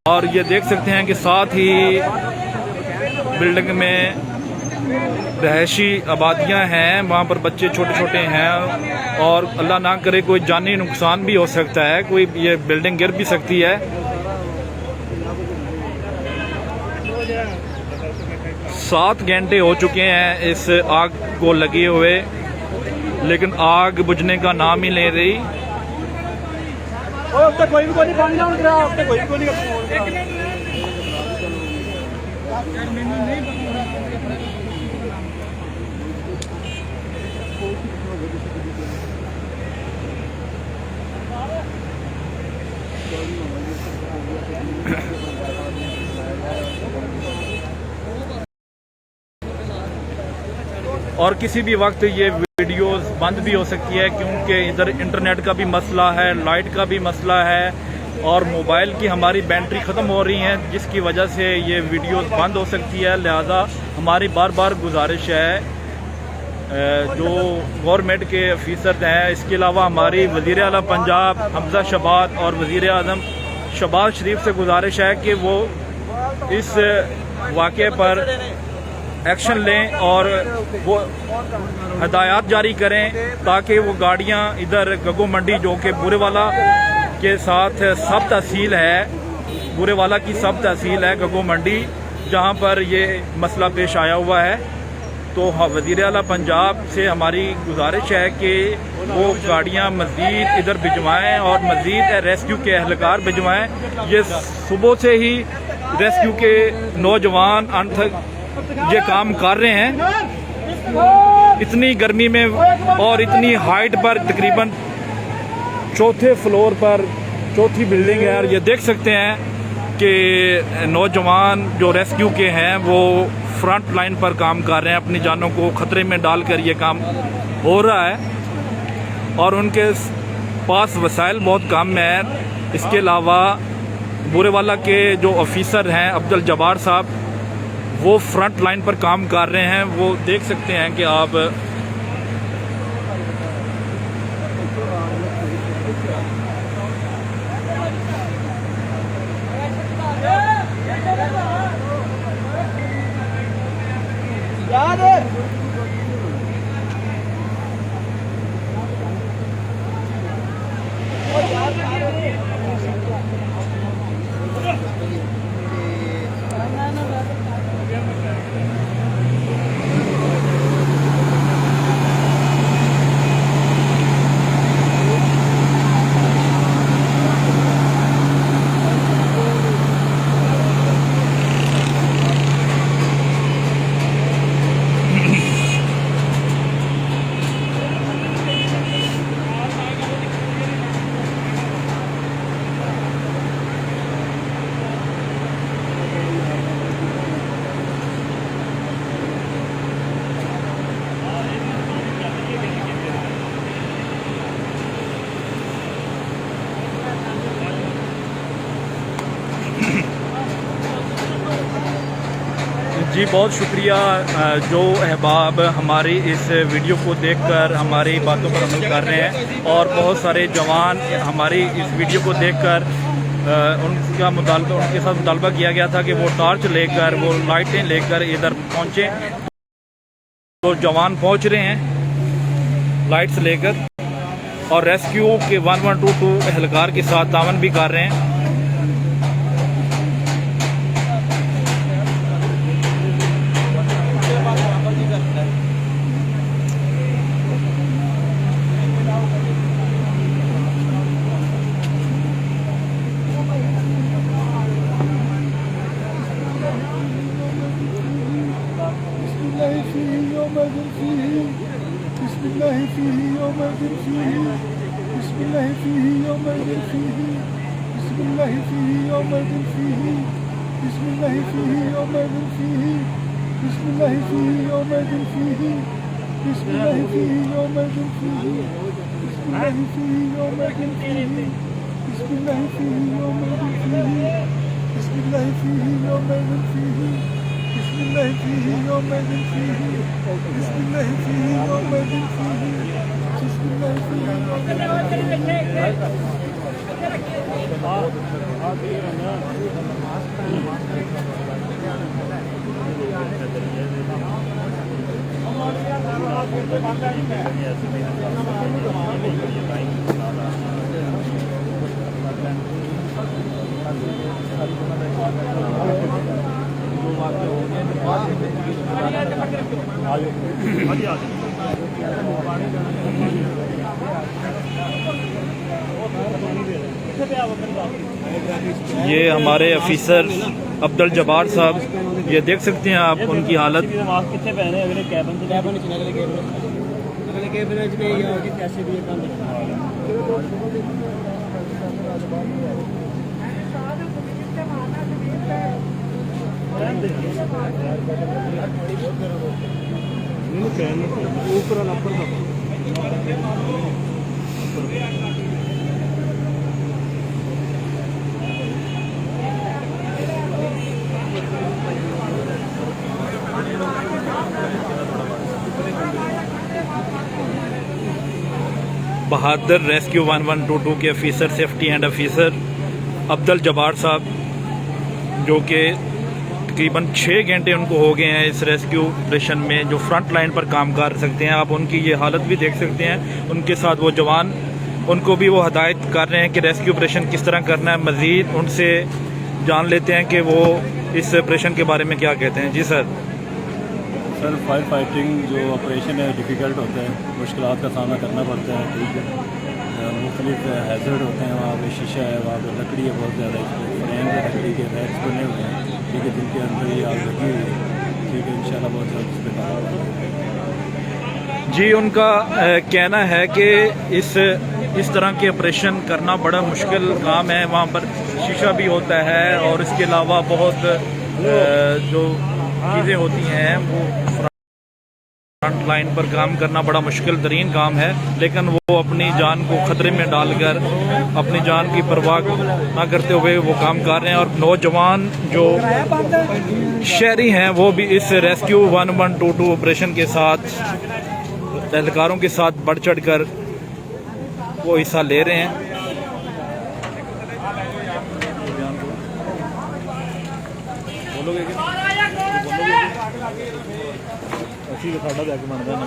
और ये देख सकते हैं कि साथ ही बिल्डिंग में रहायशी आबादियाँ हैं, वहाँ पर बच्चे छोटे छोटे हैं और अल्लाह ना करे कोई जानी नुकसान भी हो सकता है, कोई ये बिल्डिंग गिर भी सकती है। 7 घंटे हो चुके हैं इस आग को लगे हुए, लेकिन आग बुझने का नाम ही ले रही। और किसी भी वक्त ये वीडियोस बंद भी हो सकती है, क्योंकि इधर इंटरनेट का भी मसला है, लाइट का भी मसला है और मोबाइल की हमारी बैटरी ख़त्म हो रही है, जिसकी वजह से ये वीडियोस बंद हो सकती है। लिहाजा हमारी बार बार गुजारिश है जो गवर्नमेंट के ऑफिसर हैं, इसके अलावा हमारी वज़ीर आला पंजाब हमजा शहबाज और वज़ीर आज़म शहबाज शरीफ से गुजारिश है कि वो इस वाक़े पर एक्शन लें और वो हदायत जारी करें ताकि वो गाड़ियां इधर गगो मंडी जो कि बुरेवाला के साथ सब तहसील है, बुरेवाला की सब तहसील है गगो मंडी, जहां पर ये मसला पेश आया हुआ है। तो वज़ीर आला पंजाब से हमारी गुजारिश है कि वो गाड़ियां मज़ीद इधर भिजवाएं और मज़ीद रेस्क्यू के एहलकार भिजवाएं। ये सुबह से ही रेस्क्यू के नौजवान अनथक ये काम कर रहे हैं, इतनी गर्मी में और इतनी हाइट पर, तकरीबन 4थे फ्लोर पर 4थी बिल्डिंग है। और ये देख सकते हैं कि नौजवान जो रेस्क्यू के हैं वो फ्रंट लाइन पर काम कर रहे हैं, अपनी जानों को खतरे में डालकर ये काम हो रहा है और उनके पास वसाइल बहुत कम है। इसके अलावा बुरेवाला के जो ऑफिसर हैं अब्दुल जब्बार साहब, वो फ्रंट लाइन पर काम कर रहे हैं। वो देख सकते हैं कि आप जी बहुत शुक्रिया जो अहबाब हमारी इस वीडियो को देखकर हमारी बातों पर अमल कर रहे हैं, और बहुत सारे जवान हमारी इस वीडियो को देखकर उनके साथ मुतालबा किया गया था कि वो टॉर्च लेकर, वो लाइटें लेकर इधर पहुँचे। तो जवान पहुँच रहे हैं लाइट्स लेकर, और रेस्क्यू के 1122 एहलकार के साथ तावन भी कर रहे हैं। ये हमारे अफीसर अब्दुल जब्बार साहब, ये देख सकते हैं आप उनकी हालत। कितने पहने अगले कैबिन पैसे दिए बहादुर रेस्क्यू 1122 के officer safety and officer Abdul Jabbar साहब, जो कि तकरीबन 6 घंटे उनको हो गए हैं इस रेस्क्यू ऑपरेशन में, जो फ्रंट लाइन पर काम कर सकते हैं। आप उनकी ये हालत भी देख सकते हैं। उनके साथ वो जवान, उनको भी वो हदायत कर रहे हैं कि रेस्क्यू ऑपरेशन किस तरह करना है। मज़ीद उनसे जान लेते हैं कि वो इस ऑपरेशन के बारे में क्या कहते हैं। जी सर। सर, फायर फाइटिंग जो ऑपरेशन है डिफ़िकल्ट होता है, मुश्किलात का सामना करना पड़ता है। ठीक है, मुख्तलिफ हैज़र्ड होते हैं, वहाँ पे शीशा है, वहाँ पे लकड़ी है बहुत ज़्यादा, फ्रेम है लकड़ी के, रैक्स बने हुए हैं, ठीक है, जिनके अंदर ये आग लगी हुई है। ठीक है, इंशाल्लाह बहुत जल्द इस पर काम होगा। जी, उनका कहना है कि इस तरह के ऑपरेशन करना बड़ा मुश्किल काम है। वहाँ पर शीशा भी होता है, और इसके अलावा बहुत जो चीज़ें होती हैं वो फ्रंट लाइन पर काम करना बड़ा मुश्किल तरीन काम है, लेकिन वो अपनी जान को खतरे में डालकर अपनी जान की परवाह ना करते हुए वो काम कर रहे हैं। और नौजवान जो शहरी हैं वो भी इस रेस्क्यू 1122 ऑपरेशन के साथ एहलकारों के साथ बढ़ चढ़ कर वो हिस्सा ले रहे हैं। बोलोगे कि अच्छी साढ़ा जाके बनता है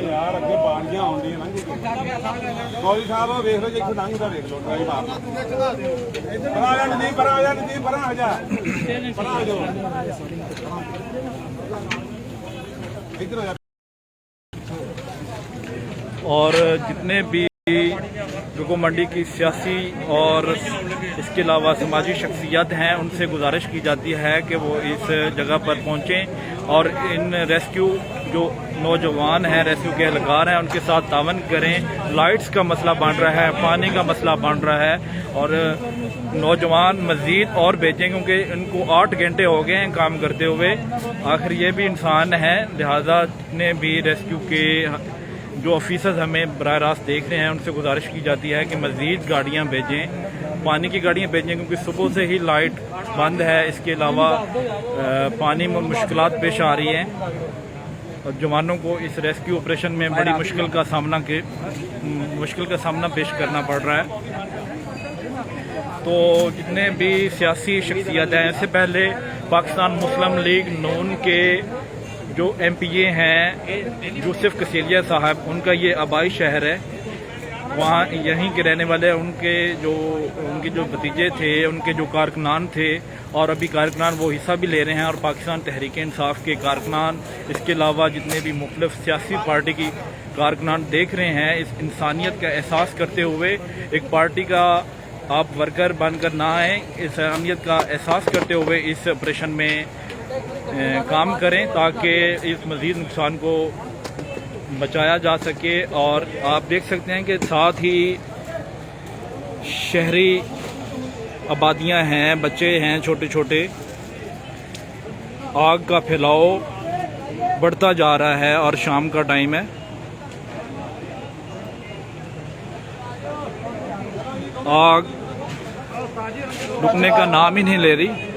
यार अगे पानियां आउंदियां ना मौली साहब वेख लो जी लंघ दा वेख लो ट्राई मार पर आ जा नदीप पर आ जा नदीप पर आ जा इधर आ जा। और जितने भी गगो मंडी की सियासी और इसके अलावा समाजी शख्सियत हैं उनसे गुजारिश की जाती है कि वो इस जगह पर पहुंचें और इन रेस्क्यू जो नौजवान हैं, रेस्क्यू के एहलकार हैं, उनके साथ तावन करें। लाइट्स का मसला बन रहा है, पानी का मसला बन रहा है और नौजवान मज़ीद और भेजें क्योंकि इनको 8 घंटे हो गए हैं काम करते हुए। आखिर ये भी इंसान हैं, लिहाजा जितने भी रेस्क्यू के जो ऑफिसर्स हमें बराह रास्त देख रहे हैं उनसे गुजारिश की जाती है कि मज़ीद गाड़ियाँ भेजें, पानी की गाड़ियाँ भेजें क्योंकि सुबह से ही लाइट बंद है। इसके अलावा पानी में मुश्किलात पेश आ रही हैं और जवानों को इस रेस्क्यू ऑपरेशन में बड़ी मुश्किल का सामना पेश करना पड़ रहा है। तो जितने भी सियासी शख्सियत हैं, इससे पहले पाकिस्तान मुस्लिम लीग नून के जो MPA हैं यूसुफ कसीलिया साहब, उनका ये आबाई शहर है, वहाँ यहीं के रहने वाले उनके जो भतीजे थे, उनके जो कारकुनान थे और अभी कारकुनान वो हिस्सा भी ले रहे हैं और पाकिस्तान तहरीक इंसाफ के कारकुनान, इसके अलावा जितने भी मुख्तलिफ सियासी पार्टी की कारकुनान देख रहे हैं, इस इंसानियत का एहसास करते हुए एक पार्टी का आप वर्कर बनकर ना आए, इंसानियत का एहसास करते हुए इस ऑपरेशन में काम करें ताकि इस मज़ीद नुकसान को बचाया जा सके। और आप देख सकते हैं कि साथ ही शहरी आबादियां हैं, बच्चे हैं छोटे छोटे। आग का फैलाव बढ़ता जा रहा है और शाम का टाइम है। आग रुकने का नाम ही नहीं ले रही।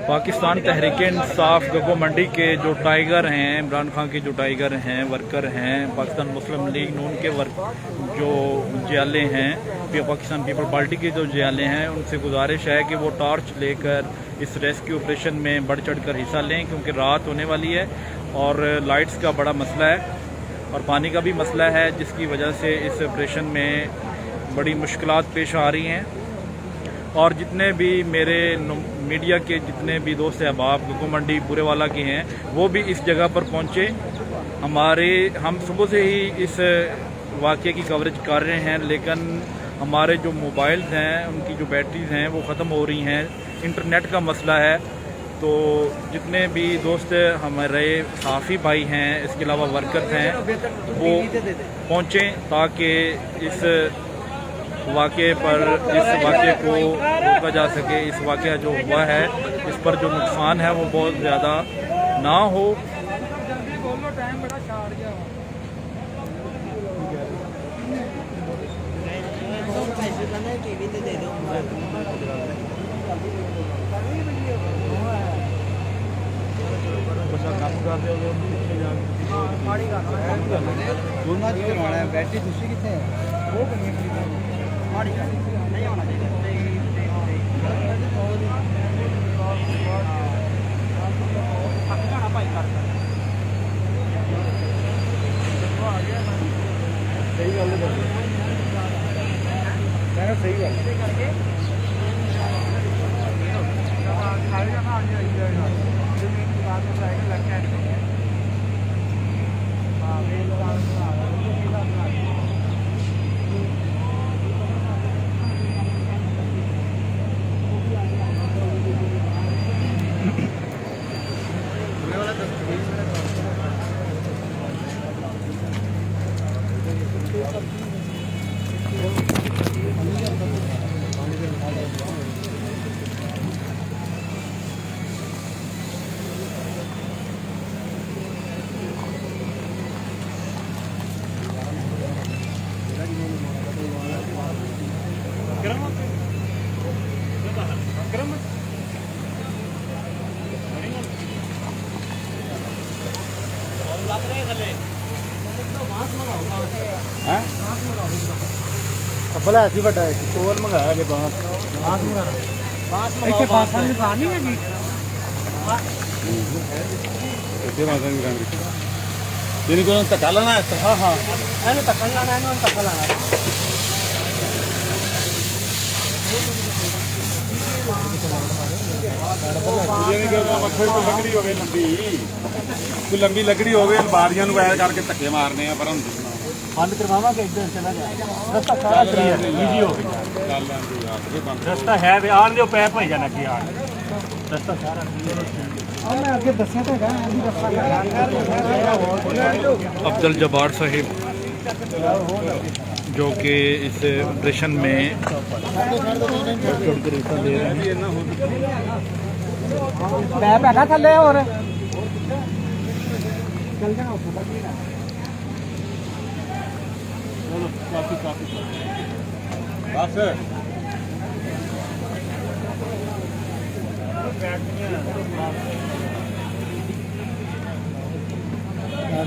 पाकिस्तान तहरीक इंसाफ गगो मंडी के जो टाइगर हैं, इमरान खान के जो टाइगर हैं, वर्कर हैं, पाकिस्तान मुस्लिम लीग नून के जो जियाले हैं, पाकिस्तान पीपल पार्टी के जो जियाले हैं, उनसे गुजारिश है कि वो टॉर्च लेकर इस रेस्क्यू ऑपरेशन में बढ़ चढ़ कर हिस्सा लें क्योंकि रात होने वाली है और लाइट्स का बड़ा मसला है और पानी का भी मसला है, जिसकी वजह से इस ऑपरेशन में बड़ी मुश्किलात पेश आ रही हैं। और जितने भी मेरे मीडिया के जितने भी दोस्त अहबाब गगो मंडी बुरेवाला के हैं वो भी इस जगह पर पहुँचे। हम सुबह से ही इस वाक़े की कवरेज कर रहे हैं, लेकिन हमारे जो मोबाइल्स हैं उनकी जो बैटरीज हैं वो ख़त्म हो रही हैं, इंटरनेट का मसला है। तो जितने भी दोस्त हमारे सहाफ़ी भाई हैं, इसके अलावा वर्कर्स हैं, वो पहुँचें ताकि इस वाक़े को रोका जा सके। इस वाक़या जो हुआ है इस पर जो नुकसान है वो बहुत ज़्यादा ना हो। बैटरी दूसरी कितने नहीं होना चाहिए। सही गल सही गल भला ऐसी बड़ा है चोल मंगाया जे बांस ਇੱਥੇ ਬਾਸਾਂ ਦੀ ਦੁਕਾਨ ਨਹੀਂ ਹੈਗੀ ਇੱਥੇ ਮਾਸਾਂ ਦੀ ਦੁਕਾਨ ਕੀਤੀ ਜਿਹਨੇ ਕੋਈ ਧੱਕਾ ਲੈਣਾ ਹੈ ਹਾਂ ਹਾਂ ਇਹਨੂੰ ਧੱਕਾ ਲਾਣਾ ਇਹਨੂੰ ਧੱਕਾ ਲਾਣਾ ਜਿਹਨੇ ਕੋਈ ਮੱਖੜ ਤੋਂ ਲੱਕੜੀ ਹੋਵੇ ਲੰਬੀ ਕੋਈ ਲੰਬੀ ਲੱਕੜੀ ਹੋਵੇ ਬਾਰੀਆਂ ਨੂੰ ਵੈਰ ਕਰਕੇ ਧੱਕੇ ਮਾਰਨੇ ਆ ਪਰ ਹੁਣ ਦਿਸਣਾ ਬੰਦ ਕਰਵਾਵਾਂਗੇ ਇੱਧਰ ਚਲਾ ਜਾ ਰਸਤਾ ਸਾਰਾ ਕਲੀਅਰ ਈਜ਼ੀ ਹੋ ਗਿਆ ਚੱਲ ਲੈਂਦੀ ਯਾਰ ਇਹ ਬੰਦ ਰਸਤਾ ਹੈ ਵੀ ਆਣ ਦਿਓ ਪੈ ਭਾਈ ਜਾਣਾ ਕੀ ਆਣ ਰਸਤਾ ਸਾਰਾ ਕਲੀਅਰ ਆ ਮੈਂ ਅੱਗੇ ਦੱਸਿਆ ਤਾਂ ਹੈਗਾ ਇਹ ਰਸਤਾ अब्दुल जब्बार साहिब जो कि इस ऑपरेशन में दे रहे हैं। ਪੈਪ ਹੈਗਾ ਥੱਲੇ ਹੋਰ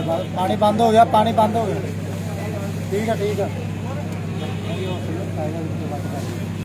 ਬਸ ਪਾਣੀ ਬੰਦ ਹੋ ਗਿਆ ਪਾਣੀ ਬੰਦ ਹੋ ਗਿਆ ਠੀਕ ਹੈ